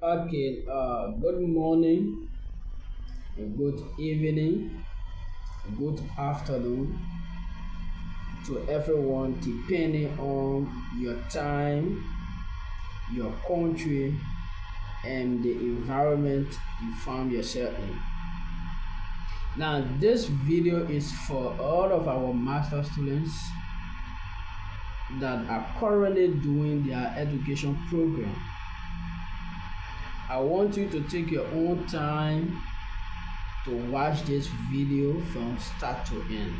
Okay, good morning, good evening, good afternoon to everyone, depending on your time, your country, and the environment you find yourself in. Now, this video is for all of our master students that are currently doing their education program. I want you to take your own time to watch this video from start to end.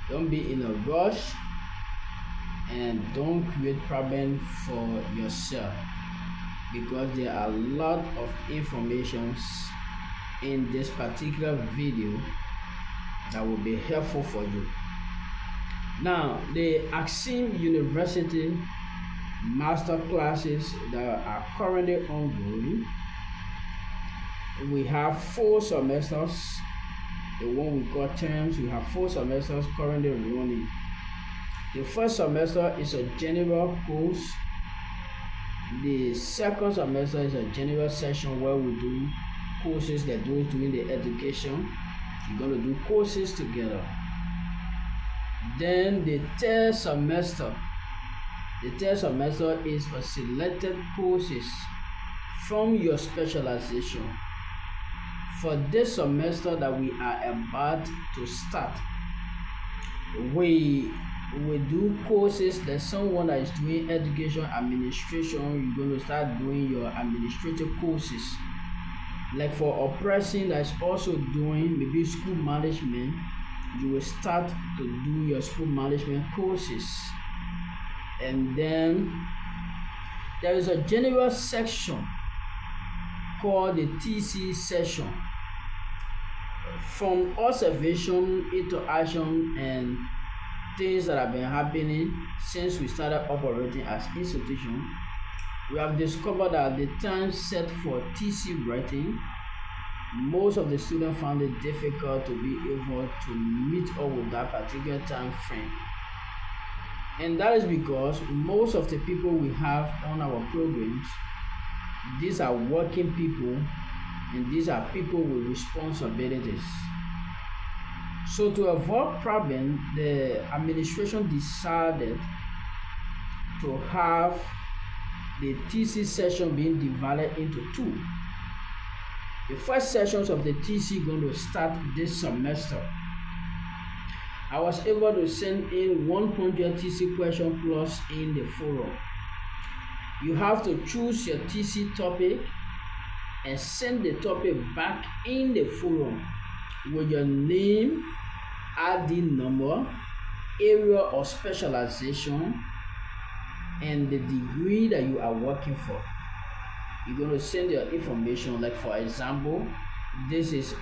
Don't be in a rush and don't create problem for yourself because there are a lot of informations in this particular video that will be helpful for you. Now, the Axim University master classes that are currently ongoing, we have 4 semesters. The one we call terms, we have 4 semesters currently running. The first semester is a general course. The second semester is a general session where we do courses that those doing the education. You're going to do courses together. Then the third semester is for selected courses from your specialization. For this semester that we are about to start, we do courses. There's someone that is doing education administration, you're going to start doing your administrative courses. Like for oppressing that is also doing maybe school management, you will start to do your school management courses. And then there is a general section called the TC session. From observation into action and things that have been happening since we started operating as institution, we have discovered that the time set for TC writing, most of the students found it difficult to be able to meet up with that particular time frame. And that is because most of the people we have on our programs, these are working people and these are people with responsibilities. So to avoid problem, the administration decided to have the TC session being divided into 2. The first sessions of the TC going to start this semester. I was able to send in 100 TC question plus in the forum. You have to choose your TC topic and send the topic back in the forum with your name, ID number, area of specialization, and the degree that you are working for. You're going to send your information, like for example, this is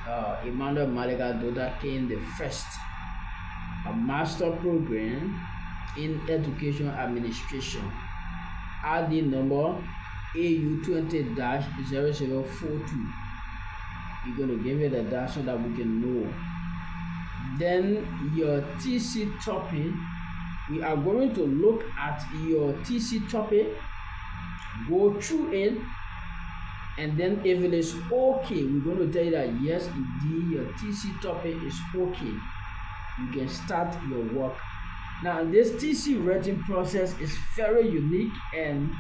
Emmanuel Malika Doda Kane the first, a master program in education administration, ID number AU20-0042. You're going to give it a dash so that we can know. Then your TC topic, we are going to look at your TC topic, go through it, and then if it is okay, we're going to tell you that yes, indeed, your TC topic is okay. You can start your work. Now, this TC writing process is very unique and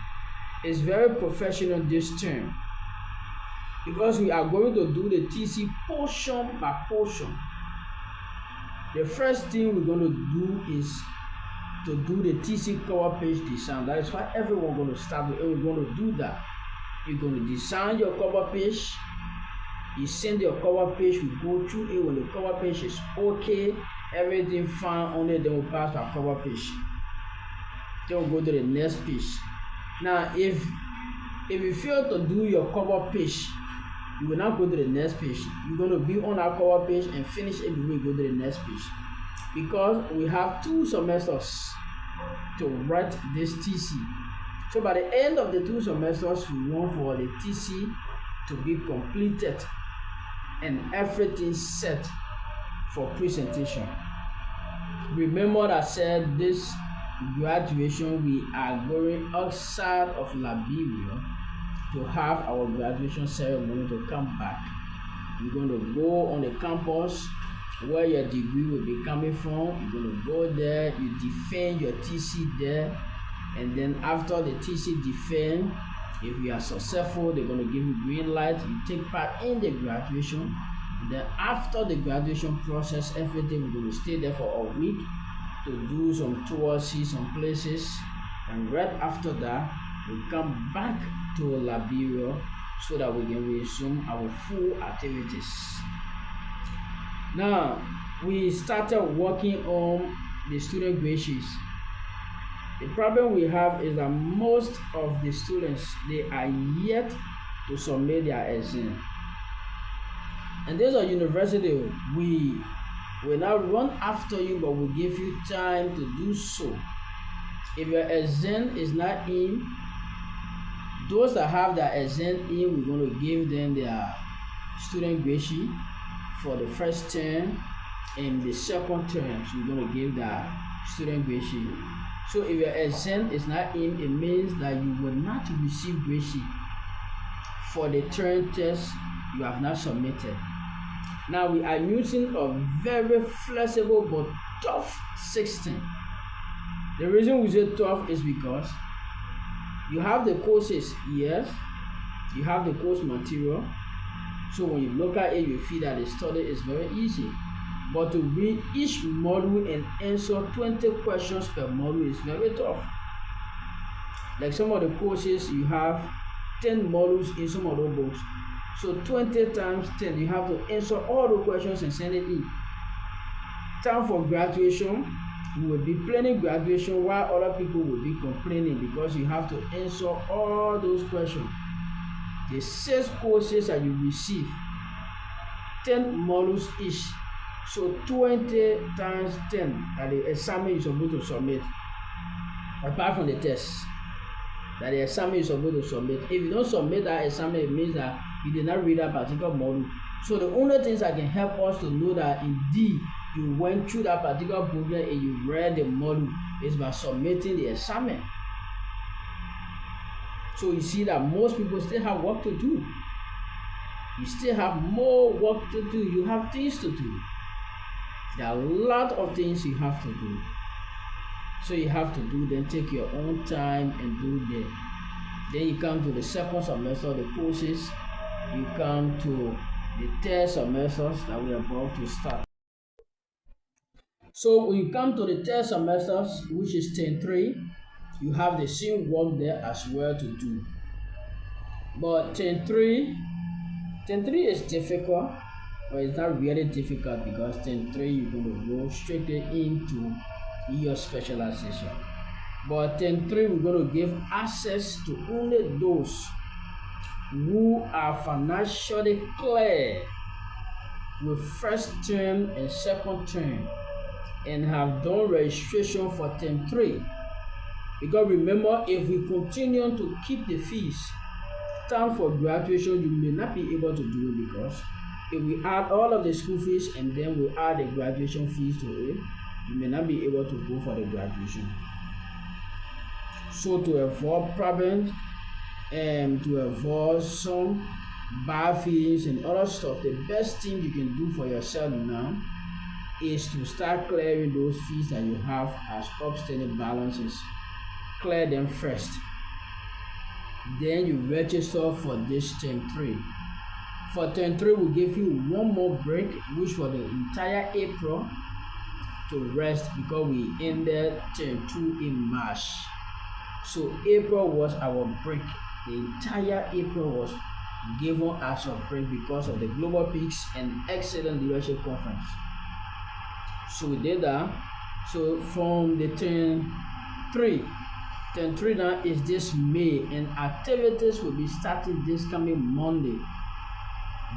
is very professional this term, because we are going to do the TC portion by portion. The first thing we're going to do is to do the TC cover page design. That is why everyone going to start with, and we're going to do that. You're going to design your cover page. You send your cover page, we go through it. When the cover page is okay, everything fine on it, then we'll pass our cover page. Then we'll go to the next page. Now, if you fail to do your cover page, you will not go to the next page. You're going to be on our cover page and finish it before you go to the next page. Because we have 2 semesters to write this TC. So by the end of the 2 semesters, we want for the TC to be completed and everything set for presentation. Remember I said this graduation we are going outside of Liberia to have our graduation ceremony to come back. You're going to go on the campus where your degree will be coming from. You're going to go there, you defend your TC there, and then after the TC defend, if you are successful, they're going to give you green light. You take part in the graduation. And then after the graduation process, everything, we're going to stay there for a week to do some tours, see some places, and right after that, we come back to Liberia so that we can resume our full activities. Now, we started working on the student grade sheets. The problem we have is that most of the students, they are yet to submit their exam. And there's a university, we will not run after you, but we'll give you time to do so. If your exam is not in, those that have their exam in, we're going to give them their student grade sheet for the first term and the second term. So we're going to give the student grade sheet. So if your exam is not in, it means that you will not receive grade sheet for the term test you have not submitted. Now we are using a very flexible but tough system. The reason we say tough is because you have the courses, yes, you have the course material. So when you look at it, you feel that the study is very easy. But to read each module and answer 20 questions per module is very tough. Like some of the courses, you have 10 modules in some of those books. So 20 times 10, you have to answer all the questions and send it in. Time for graduation, you will be planning graduation while other people will be complaining because you have to answer all those questions. The 6 courses that you receive, 10 modules each. So 20 times 10 that the assignment is supposed to submit, apart from the test that the assignment is supposed to submit. If you don't submit that assignment, it means that you did not read that particular module. So the only things that can help us to know that indeed you went through that particular program and you read the module is by submitting the assignment. So you see that most people still have work to do. You still have more work to do. You have things to do. There are a lot of things you have to do. So you have to do them, take your own time and do them. Then you come to the second semester, the courses. You come to the third semesters that we are about to start. So when you come to the third semesters, which is term 3, you have the same work there as well to do. But term 3 is difficult, but it's not really difficult because term 3 you're going to go strictly into your specialization. But term 3 we're going to give access to only those who are financially clear with first term and second term and have done registration for term 3. Because remember, if we continue to keep the fees, time for graduation, you may not be able to do it because if we add all of the school fees and then we add the graduation fees to it, you may not be able to go for the graduation. So to avoid problems and to avoid some bad feelings and other stuff, the best thing you can do for yourself now is to start clearing those fees that you have as outstanding balances. Clear them first. Then you register for this term 3. For term 3, we'll give you one more break, which for the entire April to rest because we ended term 2 in March. So April was our break. The entire April was given as a break because of the Global Peaks and Excellent Leadership Conference. So we did that. So from the term 3 now is this May, and activities will be starting this coming Monday.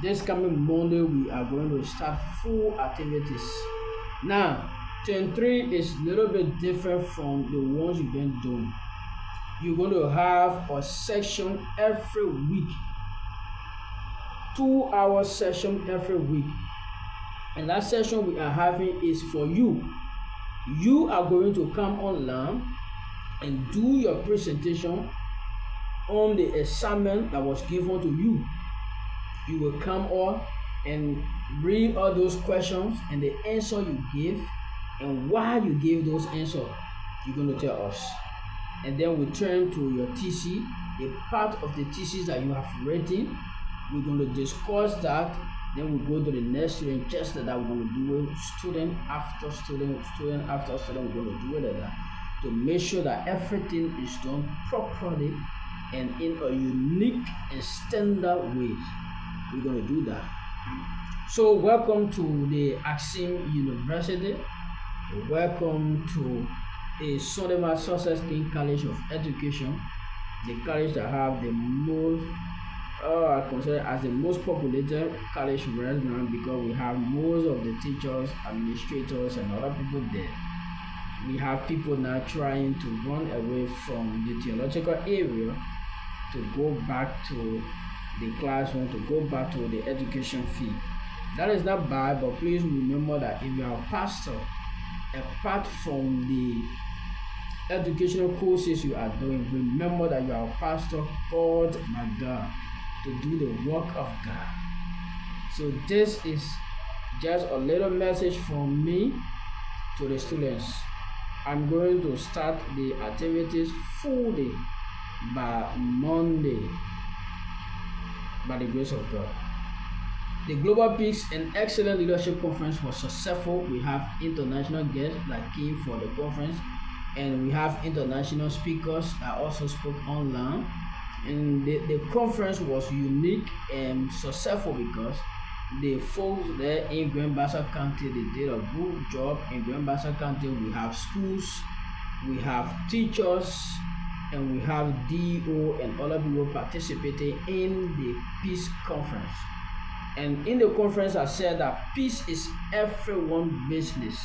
This coming Monday, we are going to start full activities. Now, term 3 is a little bit different from the ones you've been doing. You're going to have a section every week, 2-hour session every week. And that session we are having is for you. You are going to come online and do your presentation on the assignment that was given to you. You will come on and read all those questions and the answer you give, and why you gave those answers, you're going to tell us. And then we turn to your TC, a part of the thesis that you have written. We're going to discuss that. Then we go to the next student, just that we're going to do it student after student, student after student. We're going to do it like that to make sure that everything is done properly and in a unique and standard way. We're going to do that. So welcome to the Axim University. Welcome to the Sonoma Success King College of Education, the college that have the most, I consider as the most populated college right now, because we have most of the teachers, administrators, and other people there. We have people now trying to run away from the theological area to go back to the classroom, to go back to the education field. That is not bad, but please remember that if you are a pastor, apart from the educational courses you are doing, remember that you are a pastor called by God to do the work of God. So this is just a little message from me to the students. I'm going to start the activities fully by Monday, by the grace of God. The Global Peace and Excellent Leadership Conference was successful. We have international guests that came for the conference, and we have international speakers that also spoke online. And the conference was unique and successful because the folks there in Grand Bassa County, they did a good job. In Grand Bassa County, we have schools, we have teachers, and we have DO and other people participating in the Peace Conference. And in the conference, I said that peace is everyone's business.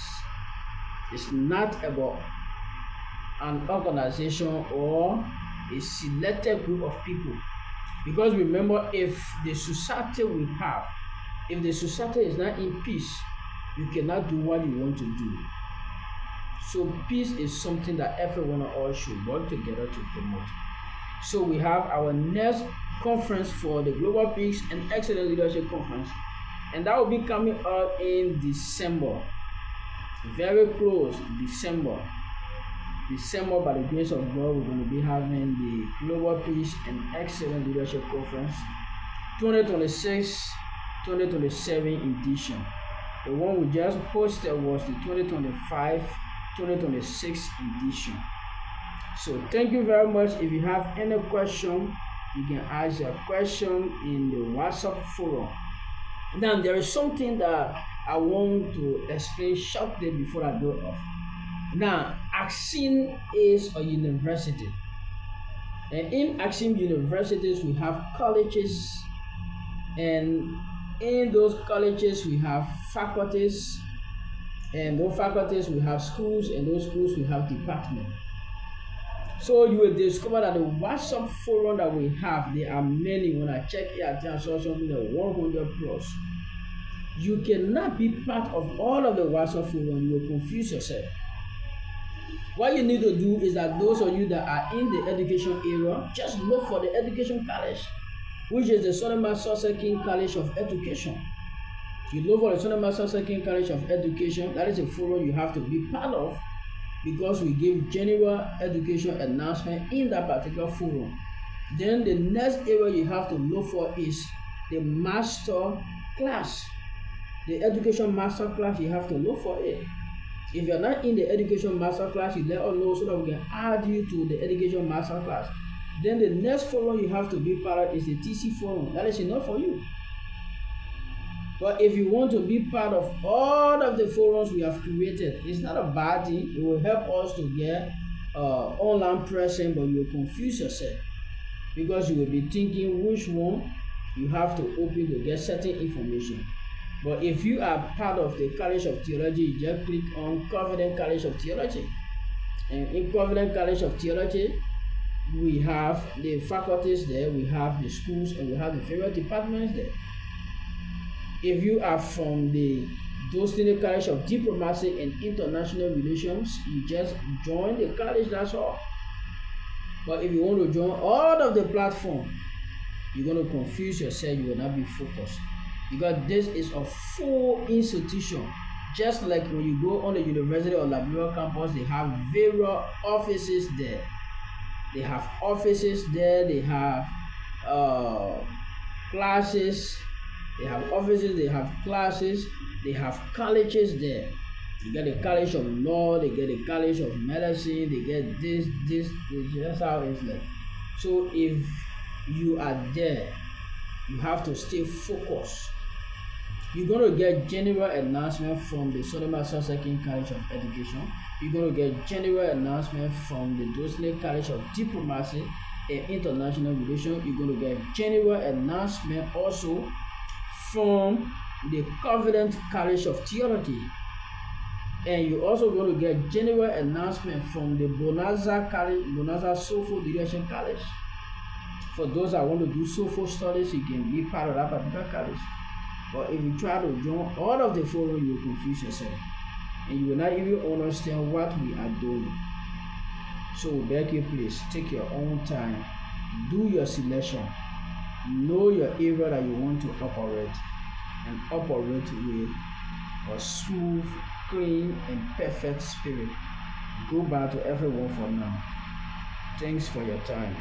It's not about an organization or a selected group of people. Because remember, if the society we have, if the society is not in peace, you cannot do what you want to do. So peace is something that everyone of us should work together to promote. So we have our next conference for the Global Peace and Excellent Leadership Conference, and that will be coming up in December. Very close, December, by the grace of God, we're going to be having the Global Peace and Excellent Leadership Conference 2026-2027 edition. The one we just posted was the 2025-2026 edition. So thank you very much. If you have any question, you can ask your question in the WhatsApp forum. Now, there is something that I want to explain shortly before I go off. Now, Axim is a university. And in Axim universities, we have colleges. And in those colleges, we have faculties. And those faculties, we have schools. And those schools, we have departments. So you will discover that the WhatsApp forum that we have, there are many. When I check it, I saw something like 100 plus. You cannot be part of all of the WhatsApp forum. You will confuse yourself. What you need to do is that those of you that are in the education area, just look for the education college, which is the Sonoma Success King College of Education. You look for the Sonoma Success King College of Education. That is a forum you have to be part of, because we give general education announcement in that particular forum. Then the next area you have to look for is the master class. The education master class, you have to look for it. If you're not in the education master class, you let us know so that we can add you to the education master class. Then the next forum you have to be part of is the TC forum. That is enough for you. But if you want to be part of all of the forums we have created, it's not a bad thing. It will help us to get online presence, but you will confuse yourself, because you will be thinking which one you have to open to get certain information. But if you are part of the College of Theology, you just click on Covenant College of Theology. And in Covenant College of Theology, we have the faculties there, we have the schools, and we have the various departments there. If you are from the Dostini College of Diplomacy and International Relations, you just join the college, that's all. But if you want to join all of the platform, you're going to confuse yourself, you will not be focused. Because this is a full institution. Just like when you go on the University of Liberia campus, they have various offices there. They have offices there, they have classes, they have offices, they have classes, they have colleges there. You get the college of law, they get the college of medicine, they get this. That's how it's like. So if you are there, you have to stay focused. You're going to get general announcement from the Solomon Soseki College of Education. You're going to get general announcement from the Dosley College of Diplomacy and International Relations. You're going to get general announcement also from the Covenant College of Theology. And you're also going to get general announcement from the Bonanza College, Bonanza Sofo Direction College. For those that want to do Sofo studies, you can be part of that particular college. But if you try to join all of the forum, you will confuse yourself. And you will not even understand what we are doing. So we beg you, please take your own time. Do your selection. Know your area that you want to operate. And operate with a smooth, clean, and perfect spirit. Go back to everyone for now. Thanks for your time.